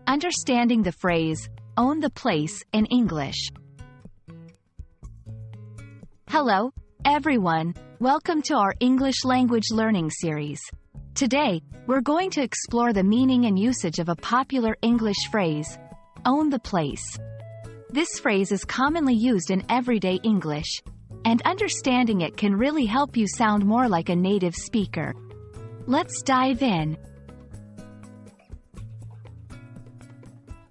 Understanding the phrase, own the place, in English. Hello, everyone. Welcome to our English language learning series. Today, we're going to explore the meaning and usage of a popular English phrase, own the place. This phrase is commonly used in everyday English, and understanding it can really help you sound more like a native speaker. Let's dive in.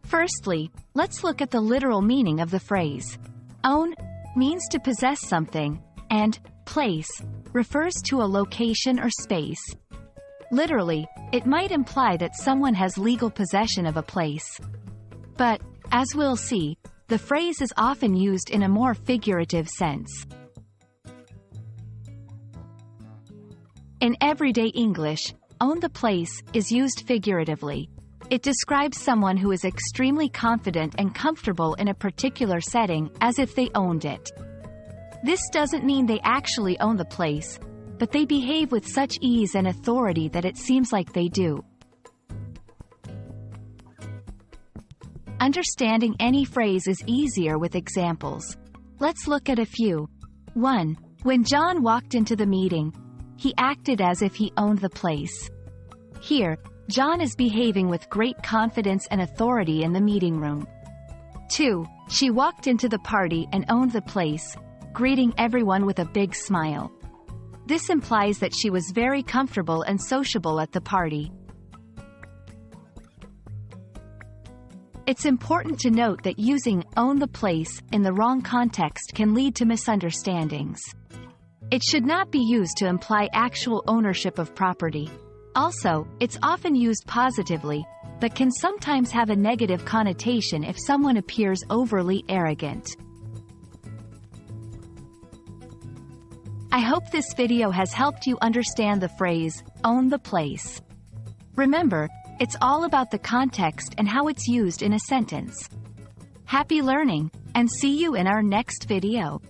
Firstly, let's look at the literal meaning of the phrase. Own means to possess something, and place refers to a location or space. Literally, it might imply that someone has legal possession of a place. But, as we'll see, the phrase is often used in a more figurative sense. In everyday English, own the place is used figuratively. It describes someone who is extremely confident and comfortable in a particular setting, as if they owned it. This doesn't mean they actually own the place, but they behave with such ease and authority that it seems like they do. Understanding any phrase is easier with examples. Let's look at a few. 1. When John walked into the meeting, he acted as if he owned the place. Here, John is behaving with great confidence and authority in the meeting room. 2. She walked into the party and owned the place, greeting everyone with a big smile. This implies that she was very comfortable and sociable at the party. It's important to note that using own the place in the wrong context can lead to misunderstandings. It should not be used to imply actual ownership of property. Also, it's often used positively, but can sometimes have a negative connotation if someone appears overly arrogant. I hope this video has helped you understand the phrase, own the place. Remember, it's all about the context and how it's used in a sentence. Happy learning, and see you in our next video.